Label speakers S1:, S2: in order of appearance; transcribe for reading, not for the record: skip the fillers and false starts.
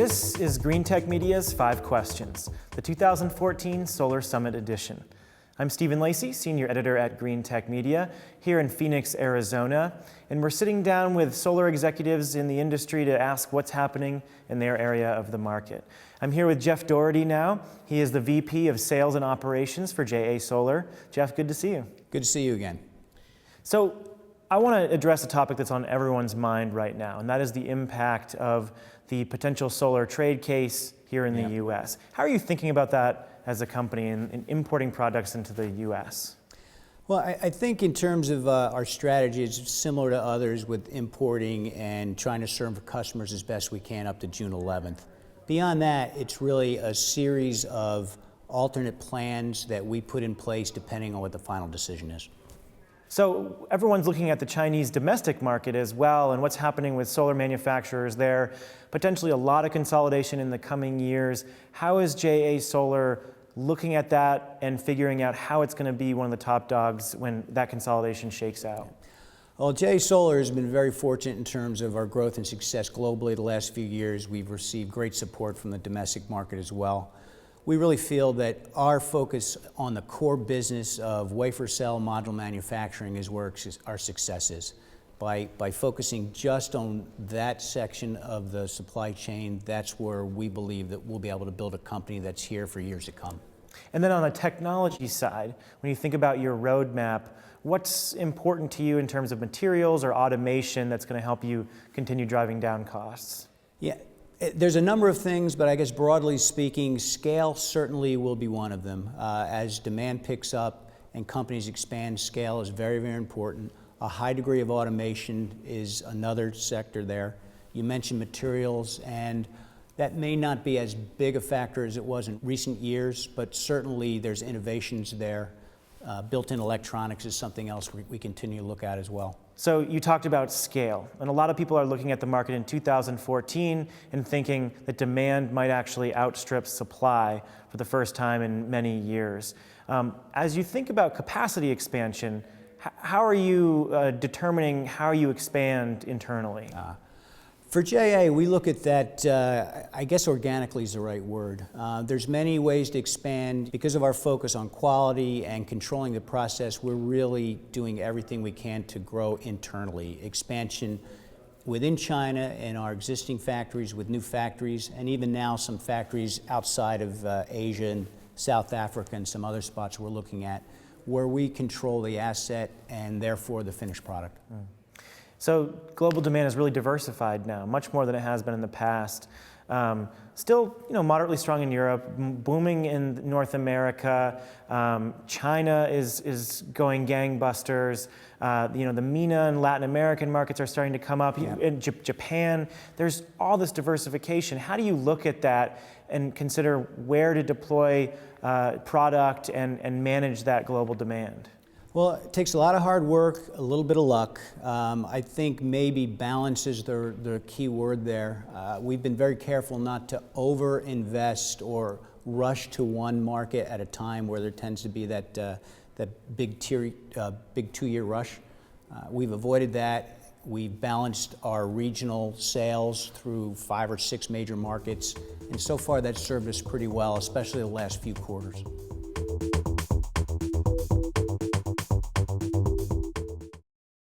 S1: This is Greentech Media's 5 Questions, the 2014 Solar Summit Edition. I'm Stephen Lacey, Senior Editor at Greentech Media, here in Phoenix, Arizona, and we're sitting down with solar executives in the industry to ask what's happening in their area of the market. I'm here with Jeff Doherty now. He is the VP of Sales and Operations for JA Solar. Jeff, good to see you.
S2: Good to see you again.
S1: So, I want to address a topic that's on everyone's mind right now, and that is the impact of the potential solar trade case here in the U.S. How are you thinking about that as a company in importing products into the U.S.?
S2: Well, I think in terms of our strategy, it's similar to others with importing and trying to serve customers as best we can up to June 11th. Beyond that, it's really a series of alternate plans that we put in place depending on what the final decision is.
S1: So everyone's looking at the Chinese domestic market as well and what's happening with solar manufacturers there, potentially a lot of consolidation in the coming years. How is JA Solar looking at that and figuring out how it's going to be one of the top dogs when that consolidation shakes out?
S2: Well, JA Solar has been very fortunate in terms of our growth and success globally the last few years. We've received great support from the domestic market as well. We really feel that our focus on the core business of wafer cell module manufacturing is where our success is. By focusing just on that section of the supply chain, that's where we believe that we'll be able to build a company that's here for years to come.
S1: And then on the technology side, when you think about your roadmap, what's important to you in terms of materials or automation that's going to help you continue driving down costs?
S2: Yeah. There's a number of things, but I guess broadly speaking, scale certainly will be one of them. As demand picks up and companies expand, scale is very, very important. A high degree of automation is another sector there. You mentioned materials, and that may not be as big a factor as it was in recent years, but certainly there's innovations there. Built-in electronics is something else we continue to look at as well.
S1: So you talked about scale, and a lot of people are looking at the market in 2014 and thinking that demand might actually outstrip supply for the first time in many years. As you think about capacity expansion, how are you determining how you expand internally?
S2: For JA, we look at that, I guess organically is the right word. There's many ways to expand. Because of our focus on quality and controlling the process, we're really doing everything we can to grow internally. Expansion within China and our existing factories with new factories, and even now some factories outside of Asia and South Africa and some other spots we're looking at, where we control the asset and therefore the finished product.
S1: So global demand is really diversified now, much more than it has been in the past. Still, moderately strong in Europe, booming in North America. China is going gangbusters. The MENA and Latin American markets are starting to come up. In Japan, there's all this diversification. How do you look at that and consider where to deploy product and manage that global demand?
S2: Well, it takes a lot of hard work, a little bit of luck. I think maybe balance is the key word there. We've been very careful not to over-invest or rush to one market at a time where there tends to be that big 2-year rush. We've avoided that. We've balanced our regional sales through 5 or 6 major markets, and so far that's served us pretty well, especially the last few quarters.